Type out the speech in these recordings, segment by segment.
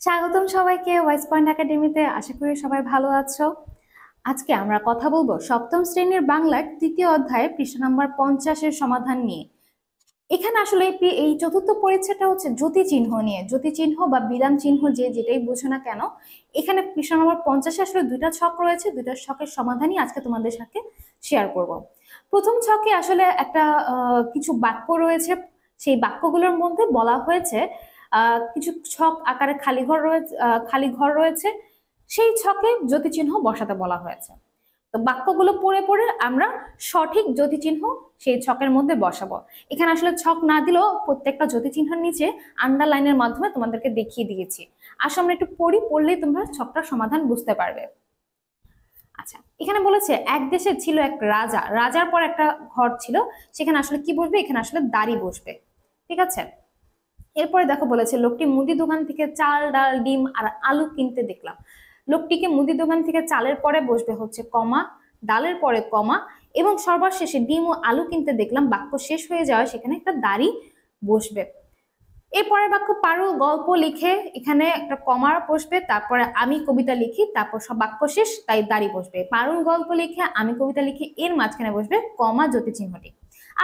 স্বাগতম সবাইকে wise point একাডেমিতে। আশা করি সবাই ভালো আছো। আজকে আমরা কথা বলবো সপ্তম শ্রেণীর বাংলার তৃতীয় অধ্যায়ে পৃষ্ঠা নাম্বার 50-এর সমাধান নিয়ে। এখানে আসলে এই চতুর্থ পরিচ্ছেদটা হচ্ছে জ্যোতি চিহ্ন নিয়ে। জ্যোতি চিহ্ন বা বিরাম চিহ্ন যে যেটাই বোঝো না কেন, এখানে পৃষ্ঠা নম্বর 50-এ আসলে দুইটা ছক রয়েছে। দুইটা ছকের সমাধানই আজকে তোমাদের সাথে শেয়ার করব। প্রথম ছকে আসলে একটা কিছু বাক্য রয়েছে। সেই বাক্যগুলোর মধ্যে বলা হয়েছে কিছু ছক আকারে খালি ঘর রয়েছে। সেই ছকে জ্যোতি চিহ্ন বসাতে বলা হয়েছে। তো বাক্যগুলো পড়ে পড়ে আমরা সঠিক জ্যোতি চিহ্ন সেই ছকের মধ্যে বসাবো। এখানে আসলে ছক না দিলেও প্রত্যেকটা জ্যোতি চিহ্নের নিচে আন্ডারলাইনের মাধ্যমে তোমাদেরকে দেখিয়ে দিয়েছি। আসলে আমরা একটু পড়লেই তোমরা ছকটার সমাধান বুঝতে পারবে। আচ্ছা, এখানে বলেছে এক দেশে ছিল এক রাজা, রাজার পর একটা ঘর ছিল, সেখানে আসলে কি বসবে? এখানে আসলে দাড়ি বসবে। ঠিক আছে, এরপরে দেখো বলেছে লোকটি মুদি দোকান থেকে চাল, ডাল, ডিম আর আলু কিনতে দেখলাম। লোকটিকে মুদি দোকান থেকে চালের পরে বসবে হচ্ছে কমা, ডালের পরে কমা, এবং সর্বশেষে ডিম ও আলু কিনতে দেখলাম। বাক্য শেষ হয়ে যাওয়ায় সেখানে একটা দাড়ি বসবে। এরপরে বাক্য পারুল গল্প লিখে, এখানে একটা কমা বসবে, তারপরে আমি কবিতা লিখি, তারপর সব বাক্য শেষ, তাই দাড়ি বসবে। পারুল গল্প লিখে, আমি কবিতা লিখি, এর মাঝখানে বসবে কমা জ্যোতি চিহ্নটি।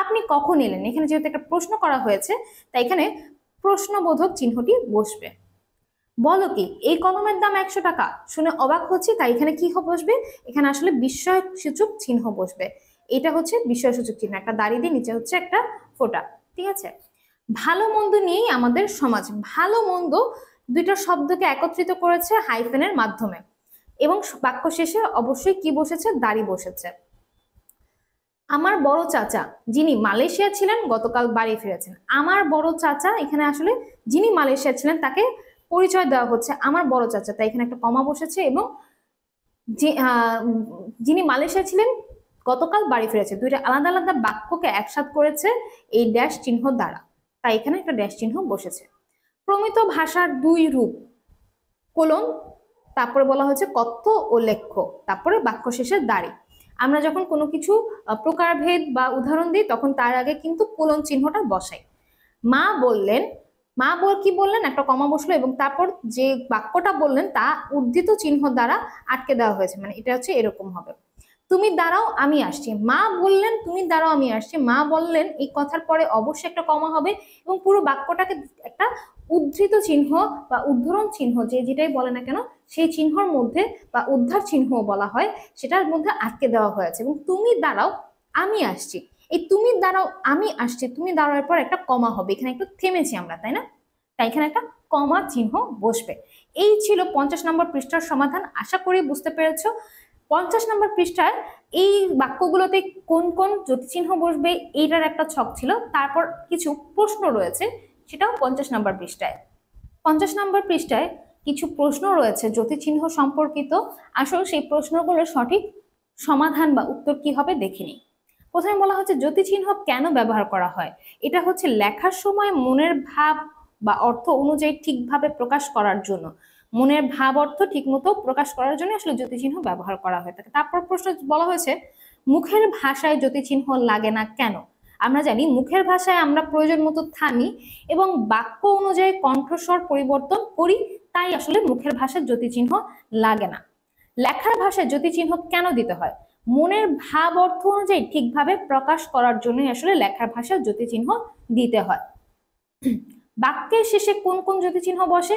আপনি কখন এলেন? এখানে যেহেতু একটা প্রশ্ন করা হয়েছে, তাই এখানে প্রশ্নবোধক চিহ্নটি বসবে। বলো কি, এই কলমের দাম 100 টাকা? শুনে অবাক হচ্ছে, তাই এখানে কি বসবে? এখানে আসলে বিস্ময়সূচক চিহ্ন বসবে। এটা হচ্ছে বিস্ময়সূচক চিহ্ন, একটা দাড়ি দিয়ে নিচে হচ্ছে একটা ফোঁটা। ঠিক আছে, ভালো মন্দ নিয়েই আমাদের সমাজ। ভালো মন্দ দুইটা শব্দকে একত্রিত করেছে হাইফেনের মাধ্যমে, এবং বাক্য শেষে অবশ্যই কি বসেছে? দাড়ি বসেছে। আমার বড় চাচা যিনি মালয়েশিয়া ছিলেন গতকাল বাড়ি ফিরেছেন। আমার বড় চাচা, এখানে আসলে যিনি মালয়েশিয়া ছিলেন তাকে পরিচয় দেওয়া হচ্ছে আমার বড় চাচা, তাই এখানে একটা কমা বসেছে। এবং যিনি মালয়েশিয়া ছিলেন গতকাল বাড়ি ফিরেছে, দুইটা আলাদা আলাদা বাক্যকে একসাথ করেছে এই ড্যাশ চিহ্ন দ্বারা, তাই এখানে একটা ড্যাশ চিহ্ন বসেছে। প্রমিত ভাষার দুই রূপ কোলন, তারপরে বলা হয়েছে কথ্য ও লেখ্য, তারপরে বাক্য শেষে দাড়ি। আমরা যখন কোনো কিছু প্রকারভেদ বা উদাহরণ দিই তখন তার আগে কিন্তু কোলন চিহ্নটা বসাই। মা বললেন, কি বললেন? একটা কমা বসলো, এবং তারপর যে বাক্যটা বললেন তা উদ্ধৃত চিহ্ন দ্বারা আটকে দেওয়া হয়েছে, মানে এটা হচ্ছে এরকম হবে। তুমি দাঁড়াও আমি আসছি। মা বললেন তুমি দাঁড়াও আমি আসছি। মা বললেন এই কথার পরে অবশ্যই একটা কমা হবে, এবং পুরো বাক্যটাকে একটা উদ্ধৃত চিহ্ন বা উদ্ধরণ চিহ্ন যে যেটাই বলে না কেন সেই চিহ্নর মধ্যে, বা উদ্ধার চিহ্ন বলা হয়, সেটার মধ্যে আটকে দেওয়া হয়েছে। এবং তুমি দাঁড়াও আমি আসছি, এই তুমি দাঁড়াও আমি আসছি, তুমি দাঁড়ানোর পর একটা কমা হবে। এখানে একটু থেমেছি আমরা, তাই না? তাই এখানে একটা কমা চিহ্ন বসবে। এই ছিল 50 নম্বর পৃষ্ঠার সমাধান। আশা করি বুঝতে পেরেছো। 50 নম্বর পৃষ্ঠায় এই বাক্যগুলোতে কোন কোন জ্যোতি চিহ্ন বসবে এইটার একটা ছক ছিল, তারপর কিছু প্রশ্ন রয়েছে, সেটাও 50 নম্বর পৃষ্ঠায়। 50 নম্বর পৃষ্ঠায় কিছু প্রশ্ন রয়েছে জ্যোতি চিহ্ন সম্পর্কিত। আসলে সেই প্রশ্নগুলোর সঠিক সমাধান বা উত্তর কি হবে দেখে নিই। প্রথমে বলা হচ্ছে জ্যোতি চিহ্ন কেন ব্যবহার করা হয়? এটা হচ্ছে লেখার সময় মনের ভাব বা অর্থ অনুযায়ী ঠিকভাবে প্রকাশ করার জন্য। মনের ভাব অর্থ ঠিকমতো প্রকাশ করার জন্য আসলে জ্যোতি চিহ্ন ব্যবহার করা হয়ে থাকে। তারপর প্রশ্ন বলা হয়েছে মুখের ভাষায় জ্যোতি চিহ্ন লাগে না কেন? আমরা জানি মুখের ভাষায় আমরা প্রয়োজন মতো থামি এবং বাক্য অনুযায়ী কণ্ঠস্বর পরিবর্তন করি, তাই আসলে মুখের ভাষায় জ্যোতি চিহ্ন লাগে না। লেখার ভাষায় জ্যোতি চিহ্ন কেন দিতে হয়? মনের ভাব অর্থ অনুযায়ী ঠিকভাবে প্রকাশ করার জন্যই আসলে লেখার ভাষায় জ্যোতি চিহ্ন দিতে হয়। বাক্যের শেষে কোন কোন জ্যোতি চিহ্ন বসে?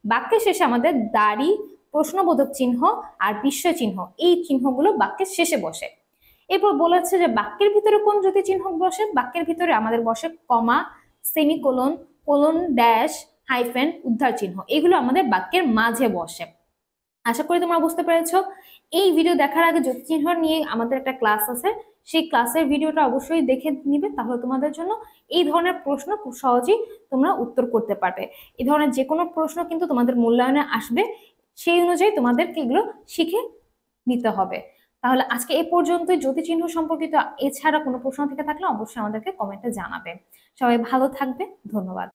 বাক্যের শেষে আমাদের দাড়ি, প্রশ্নবোধক চিহ্ন আর বিস্ময় চিহ্ন, এই চিহ্নগুলো বাক্যের শেষে বসে। এরপর বলেছে যে বাক্যের ভিতরে কোন জ্যোতি চিহ্ন বসে? বাক্যের ভিতরে আমাদের বসে কমা, সেমিকোলন, কোলন, ড্যাশ, হাইফেন, উদ্ধার চিহ্ন, এগুলো আমাদের বাক্যের মাঝে বসে। আশা করি তোমরা বুঝতে পেরেছো। এই ভিডিও দেখার আগে জ্যোতি চিহ্ন নিয়ে আমাদের একটা ক্লাস আছে, সেই ক্লাসের ভিডিওটা অবশ্যই দেখে নিবে, তাহলে তোমাদের জন্য এই ধরনের প্রশ্ন খুব সহজেই তোমরা উত্তর করতে পারবে। এই ধরনের যে কোনো প্রশ্ন কিন্তু তোমাদের মূল্যায়নে আসবে, সেই অনুযায়ী তোমাদেরকে এগুলো শিখে নিতে হবে। তাহলে আজকে এই পর্যন্তই। জ্যোতি চিহ্ন সম্পর্কিত এছাড়া কোনো প্রশ্ন থেকে থাকলে অবশ্যই আমাদেরকে কমেন্টে জানাবে। সবাই ভালো থাকবে, ধন্যবাদ।